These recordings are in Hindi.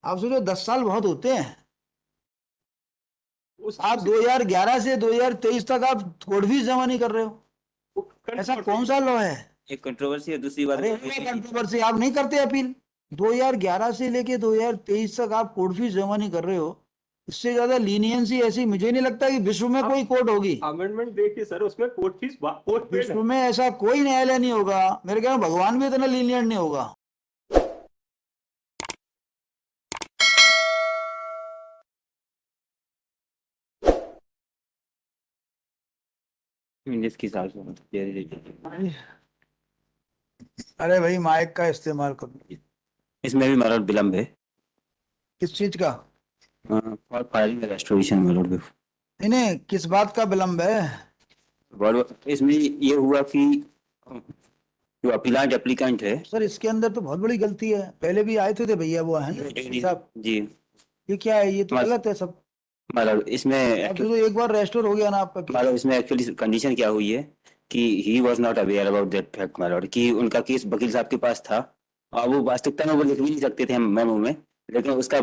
आप सोचो 10 साल बहुत होते हैं। उस आप 2011 से 2023 तक आप कोड फीस जमा नहीं कर रहे हो। ऐसा कौन सा लॉ है? एक कंट्रोवर्सी है, दूसरी बात अरे कंट्रोवर्सी आप नहीं करते अपील। 2011 से लेके 2023 तक आप कोर्ट फीस जमा नहीं कर रहे हो। इससे ज्यादा लीनियंसी ऐसी मुझे नहीं लगता कि विश्व में कोई कोर्ट होगी। अमेंडमेंट देखिए सर, उसमें कोर्ट फीस कोर्ट पेड है। विश्व में ऐसा कोई न्यायालय नहीं होगा। मेरे ख्याल में भगवान भी इतना लीनियंट नहीं होगा। जिसके हिसाब से अरे भाई माइक का इस्तेमाल करो। इसमें भी मतलब विलम्ब है। किस चीज का? और फाइलिंग रेस्टोरेशन मतलब इन्हें किस बात का विलंब है? इसमें ये हुआ कि जो अपीलांट एप्लीकेंट है। सर इसके अंदर तो बहुत बड़ी गलती है। पहले भी आए थे भैया वो है ना साहब। जी ये क्या है? ये तो गलत है सब। मतलब इसमें अब तो एक बार रेस्टोर हो गया ना आपका केस। मतलब इसमें एक्चुअली कंडीशन क्या हुई है कि he was not aware about that fact मतलब कि उनका केस वकील साहब के पास था। और वो वास्तविकता में वो लिख भी नहीं सकते थे हम मेमो में। लेकिन उसका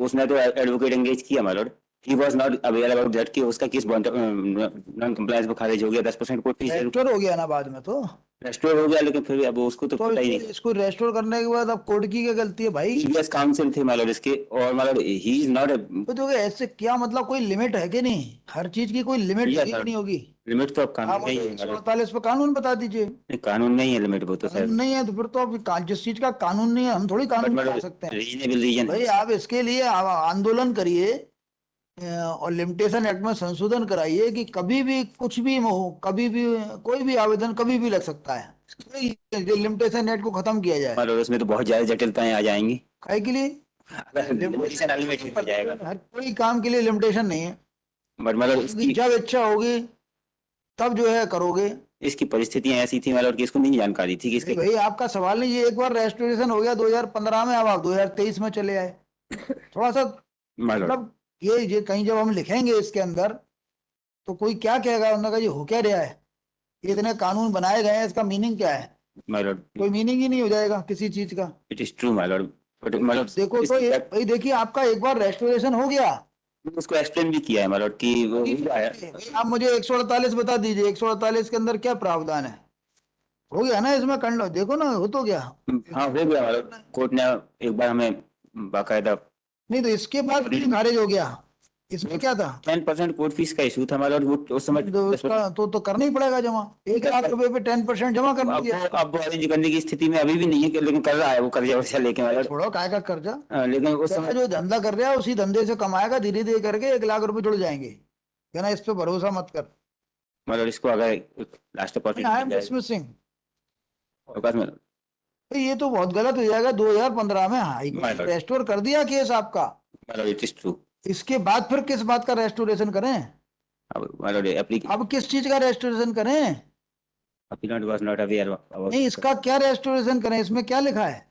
उसने तो एडवोकेट एंगेज किया मतलब he was not aware about that कि उसका केस नॉन कंप्लायंस पर खारिज हो गया 10% कोर्ट फीस रेस्टोर हो गया ना बाद में तो। रेस्टोर हो गया। लेकिन फिर अब उसको तो तो पता ही इसको नहीं। इसको रेस्टोर करने के बाद अब कोर्ट की क्या गलती है भाई? सीबीएस काउंसिल थे मतलब इसके और मतलब ही इज नॉट तो देखो ऐसे क्या मतलब कोई लिमिट है कि नहीं? हर चीज की कोई लिमिट होगी कि नहीं होगी? लिमिट तो अब आप कानून में ही मुझे है एक सौ मतलब अड़तालीस पे कानून बता दीजिए। कानून में ही है लिमिट वो तो कानून सर। नहीं है तो फिर तो अब जिस चीज का कानून नहीं है हम थोड़ी बट कानून बना मतलब सकते हैं। रीजनेबल रीजन है भाई आप इसके लिए आंदोलन करिए। और लिमिटेशन एक्ट में संशोधन कराइए कि कभी भी कुछ भी हो, कभी भी कोई भी आवेदन कभी भी लग सकता है। लिमिटेशन एक्ट को खत्म किया जाए। मतलब उसमें तो बहुत ज्यादा जटिलताएं आ जाएंगी। काहे के लिए? अगर लिमिटेशन अनलिमिटेड हो जाएगा हर कोई काम के लिए लिमिटेशन नहीं है। बट मतलब क्योंकि इसकी जब इच्छा होगी तब जो है करोगे। इसकी परिस्थितियां ऐसी थी मतलब कि इसको नहीं जानकारी थी कि नहीं इसके भाई आपका सवाल नहीं। ये एक बार रेस्टोरेशन हो गया 2015 में। अब आप 2023 में चले आए। थोड़ा सा मतलब मतलब ये कहीं जब हम लिखेंगे इसके अंदर तो कोई क्या कहेगा? उन्होंने कहा ये हो क्या रहा है? ये इतने कानून बनाए गए हैं, इसका मीनिंग क्या है? मतलब कोई मीनिंग ही नहीं हो जाएगा किसी चीज का। इट इज ट्रू मतलब बट मतलब देखो तो इसकी ये भाई देखिए आपका एक बार रेस्टोरेशन हो गया। उसको एक्सप्लेन भी किया है मतलब कि वो हुआ है। भाई आप मुझे 148 बता दीजिए। 148 के अंदर क्या प्रावधान है? हो गया ना इसमें कर लो। देखो ना हो तो गया। हाँ हो गया मतलब कोर्ट ने एक बार हमें बाकायदा नहीं तो इसके बाद भी खारिज हो गया। इसमें क्या था? 10% कोर्ट फीस का इशू था मतलब वो उस समय तो उसका 10%। तो करना ही पड़ेगा जमा। 1 लाख रुपए पे 10% जमा करना अब दिया। अब अरेंज करने की स्थिति में अभी भी नहीं है लेकिन कर रहा है वो कर्जा वर्जा लेके अरे मतलब। छोड़ो काय का कर्जा। लेकिन उस क्या समय जो धंधा कर रहा है उसी धंधे से कमाएगा। धीरे धीरे करके 1 लाख रुपए जुड़ जाएंगे। कहना इस पे भरोसा मत कर। मतलब इसको अगर लास्ट आई अपॉर्चुनिटी एम मिल जाए डिसमिसिंग। तो बस मतलब ये तो बहुत गलत हो जाएगा। 2015 में हाई कोर्ट ने मतलब रेस्टोर कर दिया केस आपका। It is true. इसके बाद फिर किस बात का रेस्टोरेशन करें? अब मतलब अब किस चीज का रेस्टोरेशन करें? applicant was not aware नहीं about इसका क्या रेस्टोरेशन करें? इसमें क्या लिखा है?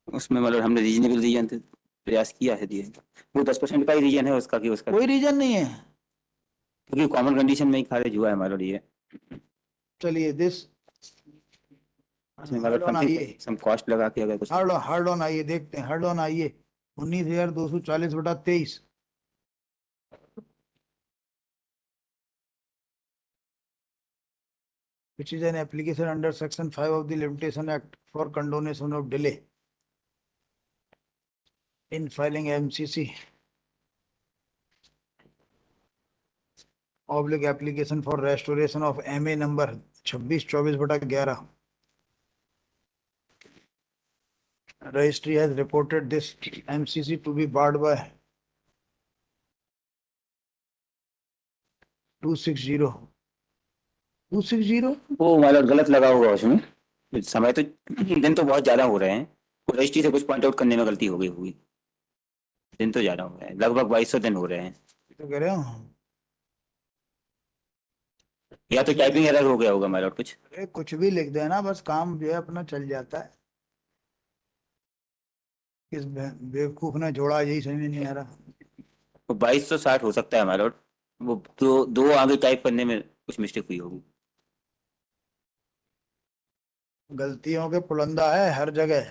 उसमें मतलब हमने रीजनेबल रीजन प्रयास किया है दिए। वो 10% का ही रीजन है उसका कि उसका कोई रीजन नहीं है। क्योंकि कॉमन कंडीशन में ही खारिज हुआ है मतलब ये। चलिए दिस इसमें मतलब हर्ड ऑन समथिंग आइए। सम कॉस्ट लगा के अगर कुछ हर्ड ऑन आइए देखते हैं। हर्ड ऑन आइए। 19,240/23। which is an application under section 5 of the limitation act for condonation of delay in filing MCC oblique application for restoration of MA number 2624/11. Registry has reported this MCC to be barred by 260 260। वो मतलब गलत लगा होगा उसमें समय तो दिन तो बहुत ज्यादा हो रहे हैं। वो रजिस्ट्री से कुछ पॉइंट आउट करने में गलती हो गई होगी। दिन तो ज्यादा हो रहे हैं लगभग 2200 दिन हो रहे हैं। तो कह रहे हो। या तो टाइपिंग एरर हो गया होगा मतलब कुछ। अरे कुछ भी लिख देना बस काम जो है अपना चल जाता है। किस बेवकूफ ने जोड़ा यही समझ में नहीं आ रहा। वो 2260 हो सकता है हमारा। वो दो आगे टाइप करने में कुछ मिस्टेक हुई होगी। गलतियों के पुलंदा है हर जगह।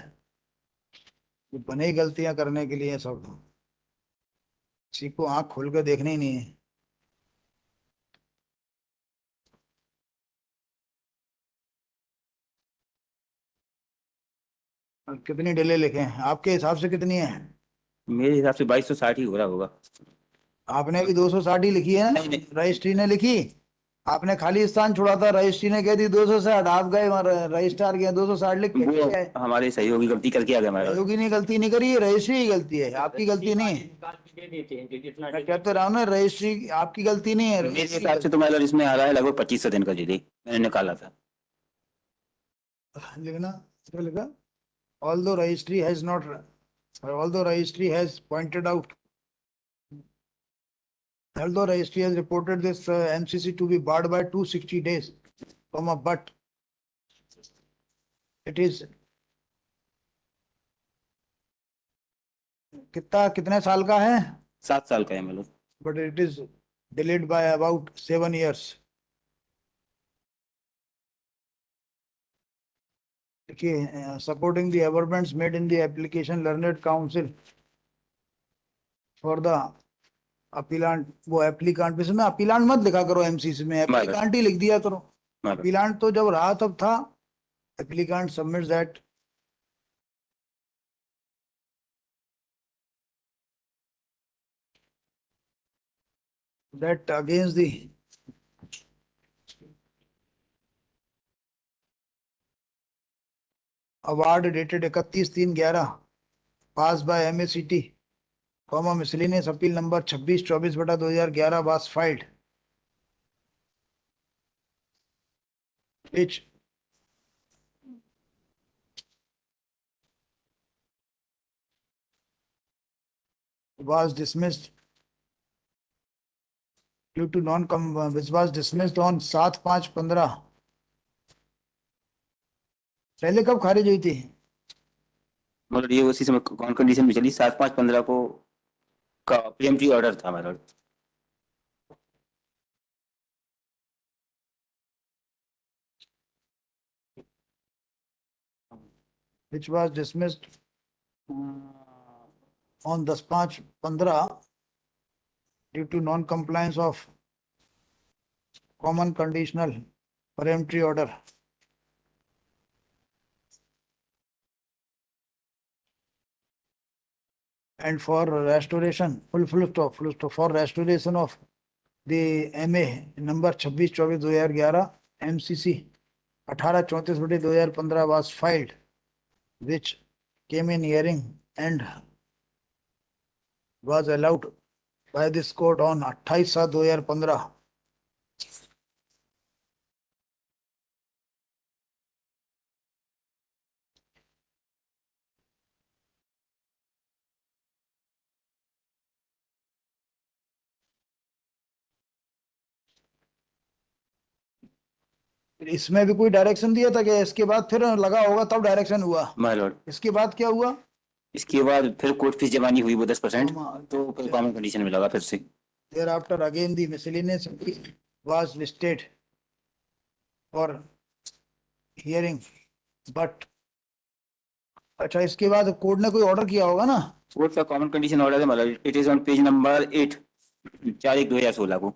ये बने ही गलतियां करने के लिए सब, किसी को आंख खोल के देखना ही नहीं है। और कितनी डिले लिखे हैं आपके हिसाब से, कितनी है? मेरे हिसाब से 2260 ही हो रहा होगा। आपने भी 260 ही लिखी है ना, नहीं, नहीं। रजिस्ट्री ने लिखी। आपने खाली स्थान छोड़ा था, रजिस्ट्री ने कह दी 260, आप गए वहाँ रजिस्ट्रार गया 260 लिख के वो ठीक है। हमारे सहयोगी गलती करके आ गया हमारा। सहयोगी ने गलती नहीं करी है, रजिस्ट्री की गलती है, आपकी गलती नहीं है। निकाल के दे देते हैं कि जितना मैं कहते रहा हूँ ना, रजिस्ट्री आपकी गलती नहीं है, मेरे रजिस्ट्री की हिसाब से तो मतलब इसमें आ रहा है लगभग 2500 दिन का डिले मैंने निकाला था। गलती। लिखना, क्या लिखा? although registry has not although registry has pointed out although registry has reported this MCC to be barred by 260 days, comma, but it is कितने साल का है? 7 साल का है मतलब। but it is delayed by about 7 years. देखिए, supporting the amendments made in the application, learned counsel for the appellant, वो applicant, इसमें appellant मत लिखा करो MCC में, applicant ही लिख दिया करो। मतलब appellant तो जब रहा तब था। applicant submits that against the award dated 31/3/11 passed by MACT, comma, miscellaneous appeal number 26/24/2011 was filed, which was dismissed due to which was dismissed on 7/5/15। पहले कब खारिज हुई थी? ये उसी समय कौन कंडीशन में चली 7/5/15 को का प्रीएम्प्टिव ऑर्डर था हमारा। which was dismissed on 10/5/15 due to non-compliance of common conditional peremptory order. And for restoration, full stop, for restoration of the MA number 26/24/2011 MCC 1834/2015 was filed, which came in hearing and was allowed by this court on 28/7/2015. इसमें भी कोई डायरेक्शन दिया था कि इसके बाद फिर लगा होगा तब डायरेक्शन हुआ? माय लॉर्ड, इसके बाद क्या हुआ? इसके बाद फिर कोर्ट फीस जमा नहीं हुई वो 10%, हाँ, तो फिर कॉमन कंडीशन में लगा फिर से। thereafter again the miscellaneous was listed for hearing, but अच्छा, इसके बाद कोर्ट ने कोई ऑर्डर किया होगा ना? कोर्ट का कॉमन कंडीशन ऑर्डर है मतलब it is on page number 8 4/1/2016 को।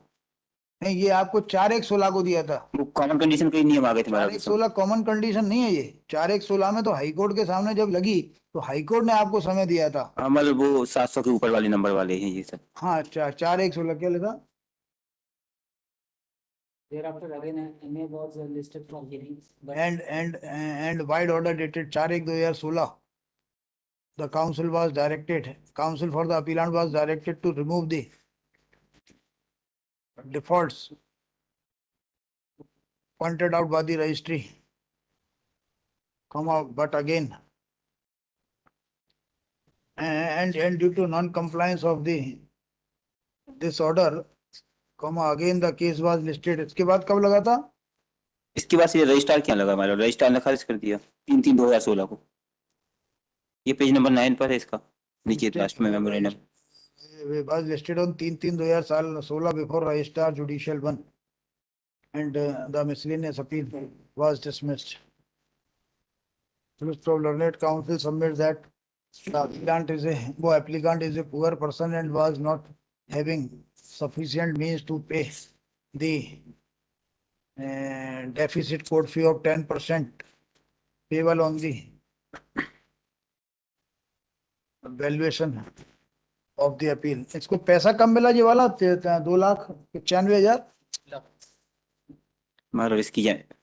नहीं, ये आपको 4/1/16 को दिया था। वो कॉमन कंडीशन के नियम आ गए थे हमारा। 4/1/16 कॉमन कंडीशन नहीं है ये। 4/1/16 में तो हाईकोर्ट के सामने जब लगी तो हाईकोर्ट ने आपको समय दिया था। मतलब वो 700 के ऊपर वाले नंबर वाले हैं ये सब। हाँ, 4/1/16 क्या लिखा? Thereafter, again, MA was listed for hearing, but and wide order dated 4/1/2016, the counsel for the appellant was directed to remove the defaults pointed out by the registry, comma, but again, and due to non-compliance of this order, comma, again the case was listed. इसके बाद कब लगा था? इसके बाद से रजिस्ट्रार क्या लगा हमारा, रजिस्ट्रार ने खारिज कर दिया 3/3/2016 को। ये पेज नंबर 9 पर है इसका नीचे लास्ट में memorandum. was listed on 3/3/2016 before registrar judicial 1, and the miscellaneous appeal was dismissed. Solicitor Learned Counsel submits that वो applicant is a poor person and was not having sufficient means to pay the deficit court fee of 10% payable on the valuation of the appeal. इसको पैसा कम मिला ये वाला 2,95,000. मतलब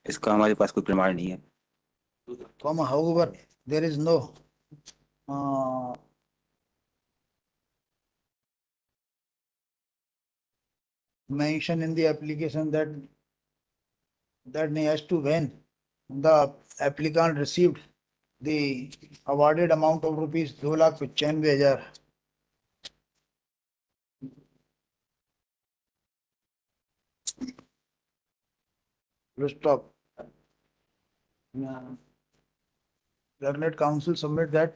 इसका हमारे पास कोई प्रमाण नहीं है। However, there is no mention in the application that as to when the applicant received the awarded amount of rupees 2,95,000. Full stop. Learned counsel submit that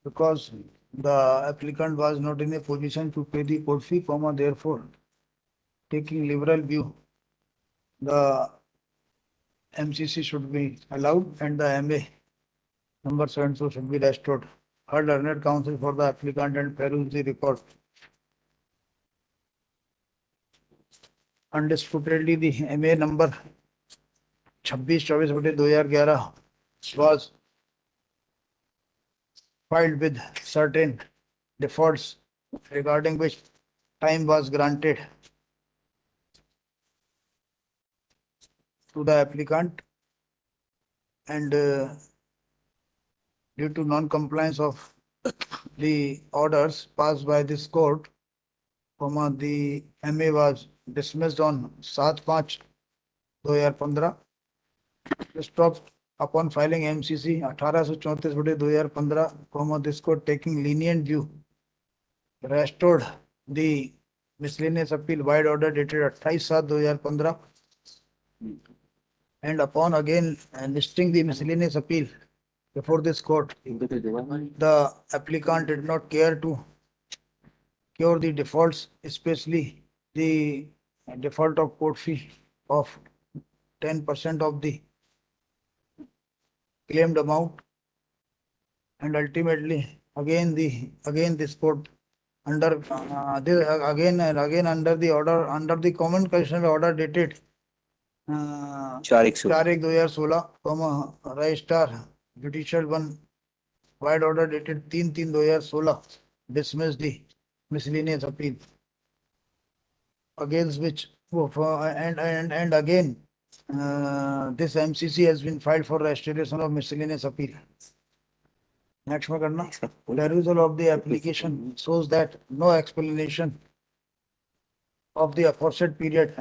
because the applicant was not in a position to pay the court fee, therefore, taking liberal view, the MCC should be allowed and the MA number so and so should be restored. Her learned counsel for the applicant and peruse the report. Undisputedly, the MA number 26/24/2011 was filed with certain defaults regarding which time was granted to the applicant and due to non-compliance of the orders passed by this court, the MA was dismissed on 7/5/2015. Stopped upon filing MCC 1834/2015, this court taking lenient view restored the miscellaneous appeal wide order dated 28/7/2015 and upon again listing the miscellaneous appeal before this court, the applicant did not care to cure the defaults, especially the default of court fee of 10% of the claimed amount, and ultimately again this court under again under the order, under the common constitutional order dated 4/1/2016, Registrar Judicial 1 wide order dated 3/3/2016 dismissed the miscellaneous appeal, against which and again this MCC has been filed for restoration of miscellaneous appeal. Next में करना. Perusal of the application shows that no explanation of the aforesaid period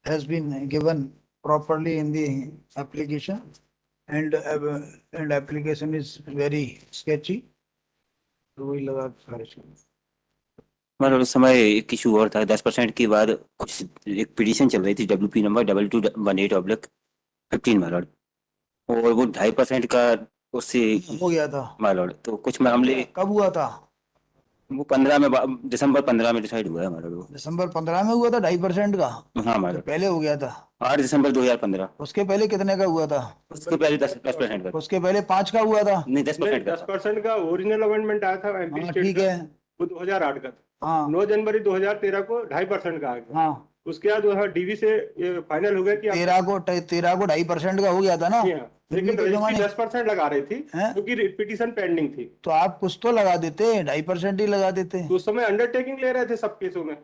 has been given properly in the application, and application is very sketchy. तो वही लगा खारिज कर. मतलब उस समय एक इशू और था 10% के बाद कुछ एक पिटीशन चल रही थी WP नंबर 2218/15 माय लॉर्ड, और वो 2.5% का उससे हो गया था माय लॉर्ड, तो कुछ मामले कब हुआ था? वो दिसंबर 15 में डिसाइड हुआ है माय लॉर्ड। वो दिसंबर 15 में हुआ था 2.5% का? हाँ माय तो लॉर्ड, पहले हो गया था? 8 दिसंबर 2015। उसके पहले कितने का हुआ था? उसके पहले 10% का, उसके पहले 5 का हुआ था? नहीं 10% का था। 10% का ओरिजिनल अमेंडमेंट आया था एमपी हाँ स्टेट ठीक का, है. वो 2008 का था। हाँ 9 जनवरी 2013 को 2.5% का आ गया। हाँ उसके बाद वहाँ डीवी से ये फाइनल हो गया कि 13 को 2.5% का हो गया था ना? जी हाँ, लेकिन तो रजिस्ट्री जमाने 10% लगा रही थी हैं? क्योंकि पिटीशन पेंडिंग थी। तो आप कुछ तो लगा देते, 2.5% ही लगा देते. तो उस समय अंडरटेकिंग ले रहे थे सब केसों में,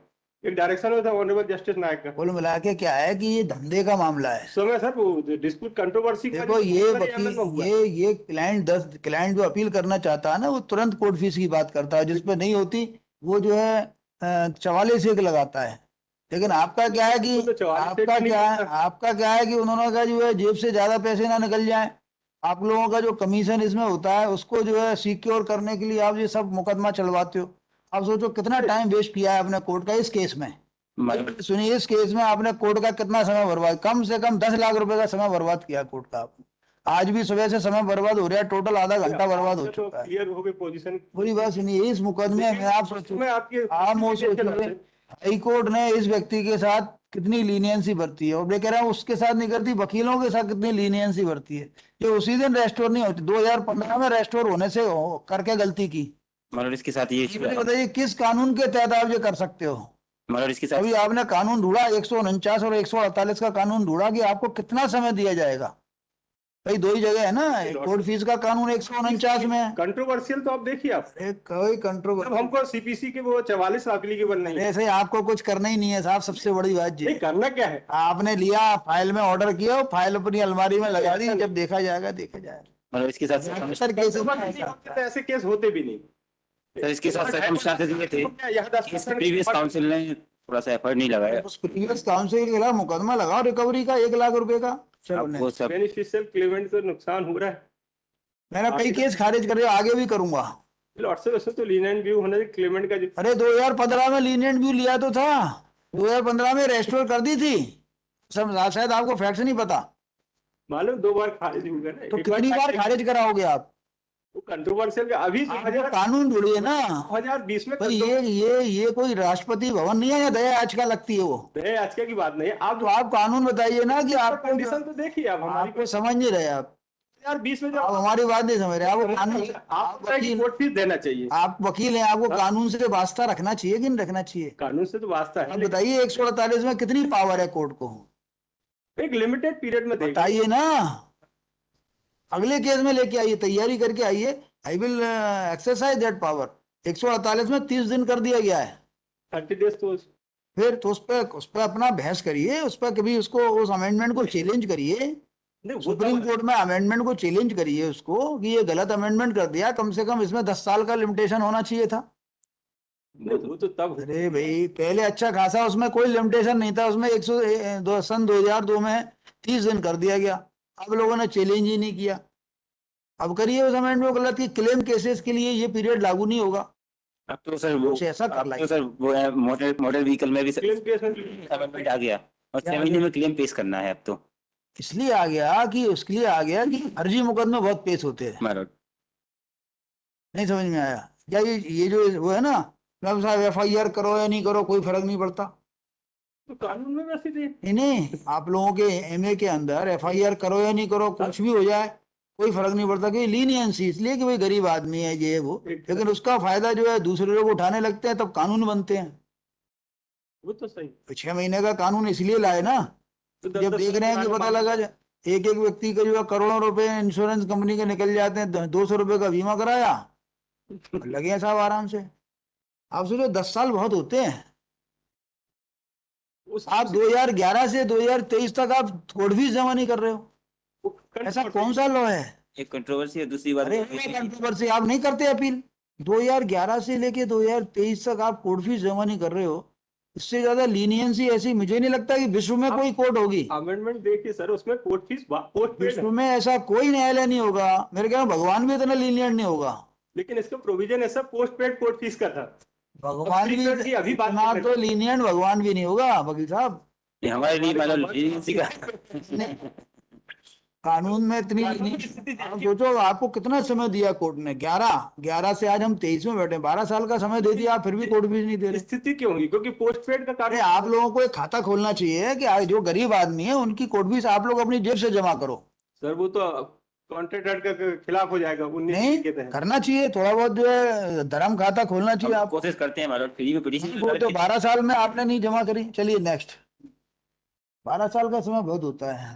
एक डायरेक्शन में था ऑनरेबल जस्टिस नायक का। कुल मिला के क्या है कि ये धंधे का मामला है. उस समय सर वो डिस्प्यूट कंट्रोवर्सी का देखो ये वकील ये क्लाइंट जो अपील करना चाहता है ना, वो तुरंत कोर्ट फीस की बात करता है, जिस पे नहीं होती वो जो है 44 लगाता है. लेकिन आपका क्या है कि आपका क्या है कि उन्होंने कहा जो है जेब से ज्यादा पैसे ना निकल जाएं. आप लोगों का जो कमीशन इसमें होता है उसको जो है सिक्योर करने के लिए आप ये सब मुकदमा चलवाते हो. आप सोचो कितना टाइम वेस्ट किया है आपने कोर्ट का इस केस में. सुनिए, इस केस में आपने कोर्ट का कितना समय बर्बाद, कम से कम 10 लाख रुपए का समय बर्बाद किया कोर्ट का आपने. आज भी सुबह से समय बर्बाद हो रहा है, टोटल आधा घंटा बर्बाद हो चुका है. क्लियर हो गई पोजीशन। पूरी बात सुनिए, इस मुकदमे में आप सोचो, आप हाई कोर्ट ने इस व्यक्ति के साथ कितनी लीनियंसी बरती है, और मैं कह रहा हूँ उसके साथ नहीं करती, वकीलों के साथ कितनी लीनियंसी बरती है, जो उसी दिन रेस्टोर नहीं होती। 2015 में रेस्टोर होने से करके गलती की। मतलब इसके साथ ये ये मुझे बताइए किस कानून के तहत आप ये कर सकते हो? मतलब इसके साथ अभी आपने कानून ढूंढा 149 और 148 का कानून ढूंढा कि आपको कितना समय दिया जाएगा? भाई दो ही जगह है ना, कोर्ट फीस का कानून 149 में है। कंट्रोवर्शियल तो आप देखिए आप, कोई जब कंट्रोवर्सी हमको सीपीसी के वो 44 एप्लीकेबल नहीं है, ऐसे आपको कुछ करना ही नहीं है साहब, सबसे बड़ी बात जी। नहीं करना क्या है। आपने लिया, फाइल में ऑर्डर किया, फाइल अपनी अलमारी में लगा दी, जब देखा जाएगा देखा जाएगा। मतलब इसके साथ सर केसेस में Controversy होते तो ऐसे केस होते भी नहीं। सर इसके साथ सर्कमस्टांसेस ये थे यहाँ कि इसके प्रीवियस काउंसिल ने थोड़ा सा एफर्ट नहीं लगाया। उस प्रीवियस काउंसिल के खिलाफ मुकदमा लगाओ रिकवरी का 1 लाख रुपए का। चलो अब वो सब बेनिफिशियल क्लेमेंट को नुकसान हो रहा है। मैंने कई केस खारिज करे, आगे भी करूंगा। लॉट्स ऑफ तो लीनियंट व्यू होना चाहिए क्लेमेंट का। अरे 2015 में लीनियंट व्यू लिया तो था, 2015 में रेस्टोर कर दी थी सब, शायद आपको फैक्ट नहीं पता। मालूम 2 बार खारिज हो गया ना। तो एक कितनी बार खारिज कराओगे आप? वो कंट्रोवर्शियल अभी आप कानून ढूंढिए ना 2020 में भाई। ये कोई राष्ट्रपति भवन नहीं है या दया आज का लगती है वो? आज की बात नहीं है। आप तो आप कानून बताइए ना कि आपको कंडीशन तो देखिए आप हमारी आपको समझ नहीं रहे आप 2020 में जब आप हमारी बात नहीं समझ रहे। आप कानून, आप वकील कोर्ट फीस देना चाहिए। आप वकील हैं, आपको कानून से वास्ता रखना चाहिए कि नहीं रखना चाहिए? कानून से तो वास्ता आप है, बताइए 148 में कितनी पावर है कोर्ट को? एक लिमिटेड पीरियड में देगा। बताइए ना, अगले केस में लेके आइए, तैयारी करके आइए। I will exercise that power. 148 में 30 दिन कर दिया गया है। 30 डेज तो फिर तो उस पर अपना बहस करिए, उस पर कभी उसको उस अमेंडमेंट को चैलेंज करिए, नहीं, वो सुप्रीम कोर्ट में अमेंडमेंट को चैलेंज करिए उसको कि ये गलत अमेंडमेंट कर दिया, कम से कम इसमें 10 साल का लिमिटेशन होना चाहिए था। वो तो तब अरे भाई पहले अच्छा खासा उसमें कोई लिमिटेशन नहीं था, उसमें 100 सन 2002 में 30 दिन कर दिया गया। अब लोगों ने चैलेंज ही नहीं किया। अब करिए उस अमेंडमेंट को गलत की, क्लेम केसेस के लिए ये पीरियड लागू नहीं होगा। अब तो सर वो कुछ ऐसा कर अब तो लाइए। सर वो है मोटर व्हीकल में भी क्लेम केस में अमेंडमेंट आ गया और 6 महीने में क्लेम पेश करना है अब तो। इसलिए आ गया कि उसके लिए आ गया कि फर्जी मुकदमे बहुत पेश होते हैं। हमारा नहीं समझ में आया क्या? ये जो वो है ना, मतलब साहब FIR करो या नहीं करो कोई फर्क नहीं पड़ता। तो कानून में वैसे थे। नहीं आप लोगों के MA के अंदर FIR करो या नहीं करो कुछ भी हो जाए कोई फर्क नहीं पड़ता, कि लीनियंसी इसलिए कि भाई गरीब आदमी है ये वो, लेकिन उसका फायदा जो है दूसरे लोग उठाने लगते हैं, तब कानून बनते हैं। वो तो सही। तो 6 महीने का कानून इसलिए लाए ना, तो जब देख रहे हैं कि पता लगा एक एक व्यक्ति का जो है करोड़ों रुपए इंश्योरेंस कंपनी के निकल जाते हैं, 200 रुपए का बीमा कराया, लगे हैं साहब आराम से। आप सोचो 10 साल बहुत होते हैं। आप 2011 से 2023 तक आप कोर्ट फीस जमा नहीं कर रहे हो, ऐसा कौन सा लॉ है? एक कंट्रोवर्सी है। दूसरी बात अरे कंट्रोवर्सी, आप नहीं करते अपील? 2011 से लेके 2023 तक आप कोर्ट फीस जमा नहीं कर रहे हो, इससे ज्यादा लीनियंसी ऐसी मुझे नहीं लगता कि विश्व में कोई कोर्ट होगी। अमेंडमेंट देखिए सर, उसमें कोर्ट फीस पोस्ट पेड विश्व में ऐसा कोई न्यायालय नहीं होगा, मेरे ख्याल में भगवान भी इतना लीनियंट नहीं होगा। लेकिन इसका प्रोविजन ऐसा पोस्ट पेड कोर्ट फीस का था। भगवान भी की अभी बात इतना कर तो लीनियंट भगवान भी नहीं होगा वकील साहब। ये हमारे लिए मतलब एजेंसी का कानून में इतनी आप सोचो आपको कितना समय दिया कोर्ट ने, 11 से आज हम 23 में बैठे, 12 साल का समय दे दिया, आप फिर भी कोर्ट फीस नहीं दे रहे। स्थिति क्यों होगी? क्योंकि पोस्ट पेड का अरे कार्य आप लोगों को एक खाता खोलना चाहिए कि जो गरीब आदमी है उनकी कोर्ट फीस आप लोग अपनी जेब से जमा करो। सर वो तो कॉन्ट्रैक्ट के खिलाफ हो जाएगा 19 नहीं के तहत। करना चाहिए, थोड़ा बहुत जो है धर्म खाता खोलना चाहिए। हम आप कोशिश करते हैं हमारा फ्री में पिटीशन वो तो 12 साल में आपने नहीं जमा करी, चलिए नेक्स्ट। 12 साल का समय बहुत होता है।